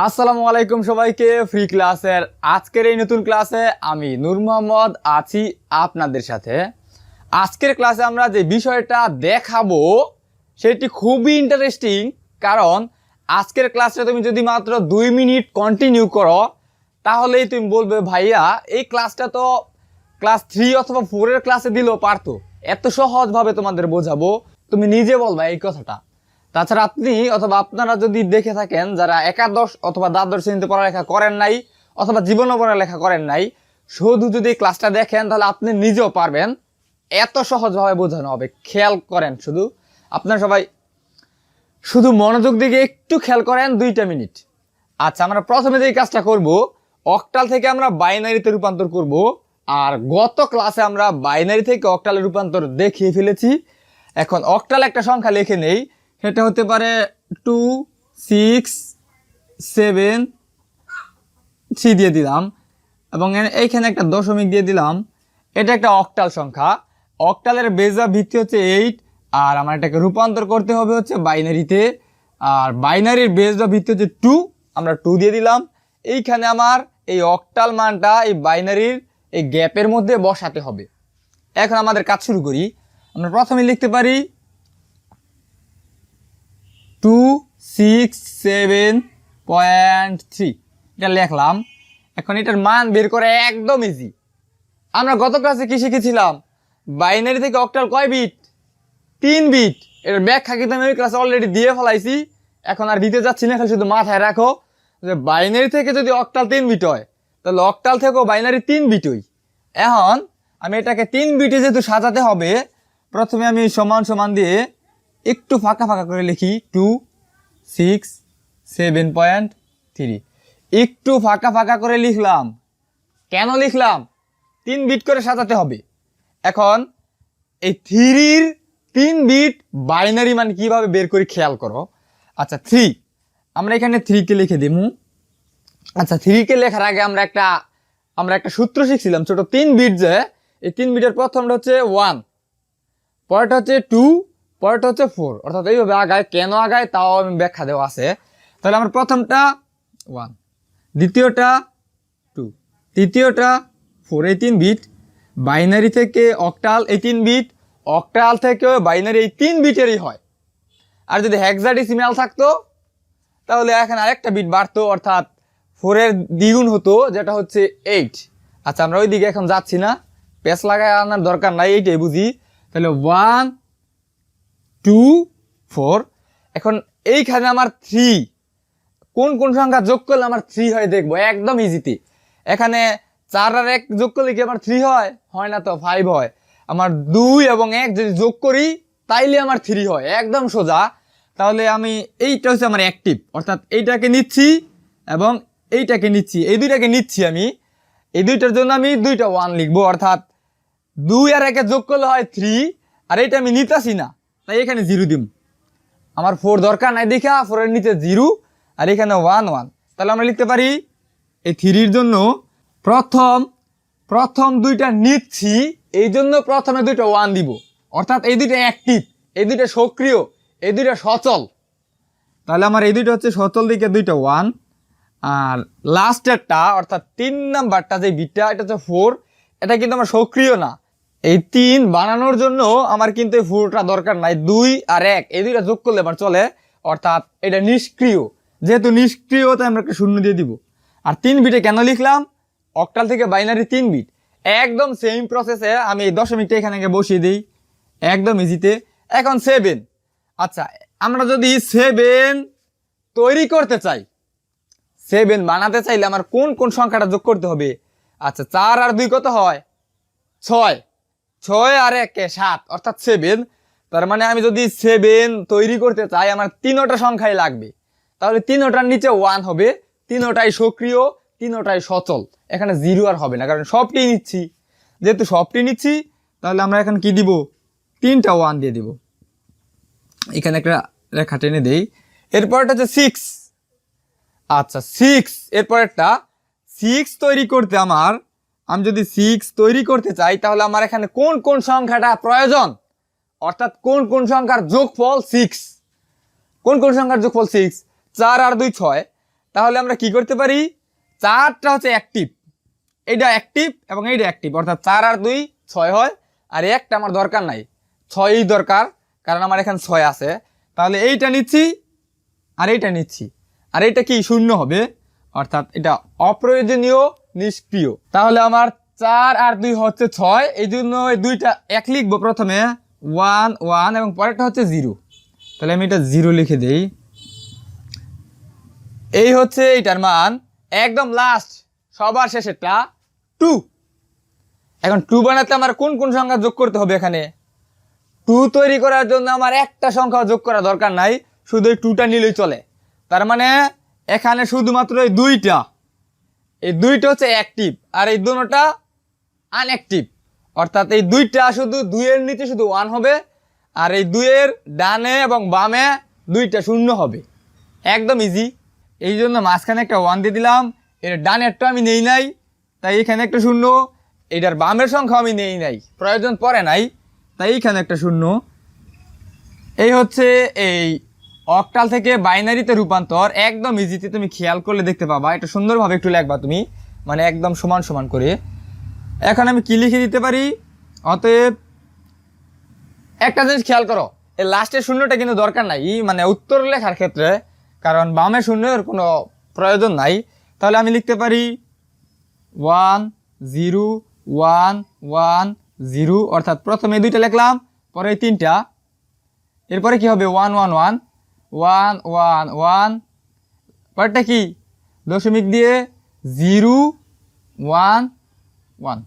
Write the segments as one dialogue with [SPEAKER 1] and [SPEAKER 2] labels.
[SPEAKER 1] আসসালামু আলাইকুম সবাইকে। ফ্রি ক্লাসের আজকের এই নতুন ক্লাসে আমি নূর মোহাম্মদ আছি আপনাদের সাথে। আজকের ক্লাসে আমরা যে বিষয়টা দেখাবো সেটি খুবই ইন্টারেস্টিং, কারণ আজকের ক্লাসে তুমি যদি মাত্র 2 মিনিট কন্টিনিউ করো তাহলেই তুমি বলবে ভাইয়া এই ক্লাসটা তো ক্লাস 3 অথবা 4 এর ক্লাসে দিলেও পারতো, এত সহজভাবে তোমাদের বোঝাবো। তুমি নিজে বলবা এই কথাটা। তাছাড়া আপনি অথবা আপনারা যদি দেখে থাকেন যারা একাদশ অথবা দ্বাদশ শ্রেণীতে পড়ালেখা করেন নাই অথবা জীবনে পড়ালেখা করেন নাই, শুধু যদি ক্লাসটা দেখেন তাহলে আপনি নিজেও পারবেন, এত সহজভাবে বোঝানো হবে। খেয়াল করেন, শুধু আপনারা সবাই শুধু মনোযোগ দিকে একটু খেয়াল করেন 2টা মিনিট। আচ্ছা, আমরা প্রথমে যে কাজটা করব, অক্টাল থেকে আমরা বাইনারিতে রূপান্তর করব। আর গত ক্লাসে আমরা বাইনারি থেকে অক্টালে রূপান্তর দেখিয়ে ফেলেছি। এখন অক্টাল একটা সংখ্যা লিখে নেই, সেটা হতে পারে 2 6 7 3 দিয়ে দিলাম এবং এইখানে একটা দশমিক দিয়ে দিলাম। এটা একটা অক্টাল সংখ্যা। অক্টালের বেজ বা ভিত্তি হচ্ছে 8, আর আমার এটাকে রূপান্তর করতে হবে হচ্ছে বাইনারিতে। আর বাইনারির বেজ বা ভিত্তি হচ্ছে 2, আমরা 2 দিয়ে দিলাম। এইখানে আমার এই অক্টাল মানটা এই বাইনারির এই গ্যাপের মধ্যে বসাতে হবে। এখন আমাদের কাজ শুরু করি। আমরা প্রথমে লিখতে পারি 267.3, এটা লিখলাম। এখন এটার মান বের করে একদম ইজি। আমরা গত ক্লাসে কি শিখেছিলাম? বাইনারি থেকে অক্টাল কয় বিট? 3 বিট। এর ব্যাখ্যা কিন্তু আমি ওই ক্লাসে অলরেডি দিয়ে ফেলাইছি, এখন আর দিতে যাচ্ছি না। এখন শুধু মাথায় রাখো যে বাইনারি থেকে যদি অক্টাল 3 বিট হয় তাহলে অক্টাল থেকেও বাইনারি 3 বিটই। এখন আমি এটাকে 3 বিটে যেহেতু সাজাতে হবে, প্রথমে আমি সমান সমান দিয়ে একটু ফাঁকা ফাঁকা করে লিখি 267.3, একটু ফাঁকা ফাঁকা করে লিখলাম। কেন লিখলাম? 3 বিট করে সাজাতে হবে। এখন এই 3-র 3 বিট বাইনারি মান কিভাবে বের করি খেয়াল করো। আচ্ছা, 3 আমরা এখানে 3 কে লিখে দিব। আচ্ছা, 3 কে লেখার আগে আমরা একটা সূত্র শিখছিলাম ছোট। 3 বিট, যে এই 3 বিটের প্রথমটা হচ্ছে 1, পরেরটা হচ্ছে 2, পরেরটা হচ্ছে 4, অর্থাৎ এইভাবে আগায়। কেন আগায় তাও আমি ব্যাখ্যা দেওয়া আছে। তাহলে আমার প্রথমটা 1, দ্বিতীয়টা 2, তৃতীয়টা 4, এই 3 বিট। বাইনারি থেকে অক্টাল এই 3 বিট, অক্টাল থেকে বাইনারি এই 3 বিটেরই হয়। আর যদি হেক্সাডেসিমাল থাকতো তাহলে এখানে আরেকটা বিট বাড়তো, অর্থাৎ 4 এর দ্বিগুণ হতো, যেটা হচ্ছে 8। আচ্ছা, আমরা ওই দিকে এখন যাচ্ছি না, পেস লাগায় আনার দরকার নাই, এইটাই বুঝি। তাহলে 1 2 4। এখন এইখানে আমার 3, কোন কোন সংখ্যা যোগ করলে আমার 3 হয় দেখবো একদম ইজিতে। এখানে 4 আর 1 যোগ করলে কি আমার 3 হয়? হয় না তো, 5 হয়। আমার 2 এবং 1 যদি যোগ করি তাইলে আমার 3 হয়, একদম সোজা। তাহলে আমি এইটা হচ্ছে আমার অ্যাক্টিভ, অর্থাৎ এইটাকে নিচ্ছি এবং এইটাকে নিচ্ছি, এই দুইটাকে নিচ্ছি আমি। এই দুইটার জন্য আমি 2টা 1 লিখবো, অর্থাৎ 2 আর 1 যোগ করলে হয় 3, আর এইটা আমি নিতাছি না তাই এখানে 0 দিব। আমার 4 দরকার নাই দেখা 4 এর নিচে 0, আর এখানে 1 1। তাহলে আমরা লিখতে পারি এই 3-র জন্য প্রথম 2টা নিচ্ছি, এই জন্য প্রথমে 2টা 1 দিব, অর্থাৎ এই 2টা অ্যাক্টিভ, এই 2টা সক্রিয়, এই 2টা সচল। তাহলে আমার এই 2টা হচ্ছে সচল দিকে 2টা 1। আর লাস্টেরটা অর্থাৎ 3 নাম্বারটা যে বিটটা, এটা হচ্ছে 4, এটা কিন্তু আমার সক্রিয় না। এই 3 বানানোর জন্য আমার কিন্তু এই 4টা দরকার নাই। 2 আর 1 এই 2টা যোগ করলে আমার চলে, অর্থাৎ এটা নিষ্ক্রিয়। যেহেতু নিষ্ক্রিয় তাই আমরা একটা 0 দিয়ে দিব। আর 3 বিটে কেন লিখলাম? অক্টাল থেকে বাইনারি 3 বিট। একদম সেম প্রসেসে আমি এই দশমিকটা এখানে বসিয়ে দিই, একদম ইজিতে। এখন 7। আচ্ছা, আমরা যদি 7 তৈরি করতে চাই, 7 বানাতে চাইলে আমার কোন কোন সংখ্যাটা যোগ করতে হবে? আচ্ছা, 4 আর 2 কত হয়? 6, 6 আর 1 7, অর্থাৎ 7। তার মানে আমি যদি 7 তৈরি করতে চাই আমার 3টা সংখ্যাই লাগবে। তাহলে 3টার নিচে 1 হবে, 3টাই সক্রিয়, 3টাই সচল। এখানে 0 আর হবে না, কারণ সবটি নিচ্ছি। যেহেতু সবটি নিচ্ছি তাহলে আমরা এখন কি দিব? 3টা 1 দিয়ে দিব। এখানে একটা রেখা টেনে দেই। এরপরটা হচ্ছে 6। আচ্ছা, 6 এরপরেরটা 6 তৈরি করতে আমি যদি 6 তৈরি করতে চাই তাহলে আমার এখানে কোন কোন সংখ্যাটা প্রয়োজন, অর্থাৎ কোন কোন সংখ্যার যোগফল 6। কোন কোন সংখ্যার যোগফল 6? 4 আর 2 6, তাহলে আমরা কি করতে পারি, 4টা হচ্ছে অ্যাক্টিভ, এইটা অ্যাক্টিভ এবং এইটা অ্যাক্টিভ, অর্থাৎ 4 আর 2 6 হয়, আর একটা আমার দরকার নাই, 6ই দরকার, কারণ আমার এখানে 6 আছে। তাহলে এইটা নিচ্ছি আর এইটা নিচ্ছি, আর এইটা কি শূন্য হবে, অর্থাৎ এটা অপ্রয়োজনীয় নিষ্ক্রিয়। তাহলে আমার 4 আর 2 হচ্ছে 6, এই জন্য এই দুইটা এক লিখবো, প্রথমে 1 1 এবং পরেরটা হচ্ছে 0। তাহলে আমি এটা 0 লিখে দেই। এই হচ্ছে এইটার মান, একদম লাস্ট সবার শেষেরটা 2। এখন 2 বানাতে আমার কোন কোন সংখ্যা যোগ করতে হবে, এখানে 2 তৈরি করার জন্য আমার একটা সংখ্যা যোগ করা দরকার নাই, শুধু এই 2টা নিলেই চলে। তার মানে এখানে শুধুমাত্র এই দুইটা হচ্ছে অ্যাক্টিভ আর এই দুটোটা আনঅ্যাক্টিভ, অর্থাৎ এই দুইটা শুধু 2 এর নিচে শুধু 1 হবে, আর এই 2 এর ডানে এবং বামে দুইটা শূন্য হবে, একদম ইজি। এই জন্য মাঝখানে একটা 1 দিয়ে দিলাম, এর ডানেরটা আমি নেই নাই, তাই এখানে একটা শূন্য, এটার বামের সংখ্যা আমি নেই নাই, প্রয়োজন পড়ে নাই, তাই এইখানে একটা শূন্য। এই হচ্ছে এই অক্টাল থেকে বাইনারিতে রূপান্তর, একদম ইজিতে, তুমি খেয়াল করলে দেখতে পাবা, এটা সুন্দরভাবে একটু লিখবা তুমি, মানে একদম সমান সমান করে। এখন আমি কি লিখে দিতে পারি, অতএব একটা জিনিস খেয়াল করো, এই লাস্টের শূন্যটা কিন্তু দরকার নাই, মানে উত্তর লেখার ক্ষেত্রে, কারণ বামে শূন্যের কোনো প্রয়োজন নাই। তাহলে আমি লিখতে পারি 1 0 1 1 0, অর্থাৎ প্রথমে এই দুইটা লিখলাম, পরে এই 3টা, এরপরে কি হবে 1 1 1 1 1 1, পরেরটা কি দশমিক দিয়ে 0 1 1।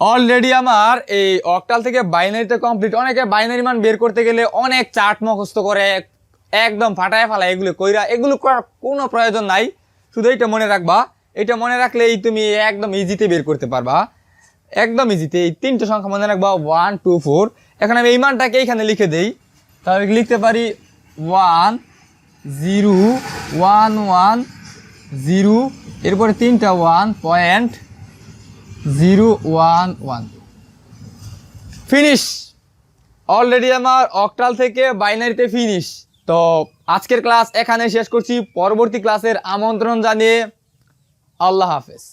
[SPEAKER 1] অলরেডি আমার এই অক্টাল থেকে বাইনারিতে কমপ্লিট। অনেকে বাইনারি মান বের করতে গেলে অনেক চার্ট মুখস্থ করে একদম ফাটায় ফালায়, এগুলো করার কোনো প্রয়োজন নাই, শুধু এইটা মনে রাখবা, এটা মনে রাখলেই তুমি একদম ইজিতে বের করতে পারবা, একদম ইজিতে। এই 3টে সংখ্যা মনে রাখবা 1 2 4। এখন আমি এই মানটাকে এইখানে লিখে দেই, তাহলে লিখতে পারি 1 0 1 1 0, এরপরে 3টা 1.011 ফিনিশ। অলরেডি আমার অক্টাল থেকে বাইনারিতে ফিনিশ। তো আজকের ক্লাস এখানে শেষ করছি, পরবর্তী ক্লাসের আমন্ত্রণ জানিয়ে আল্লাহ হাফেজ।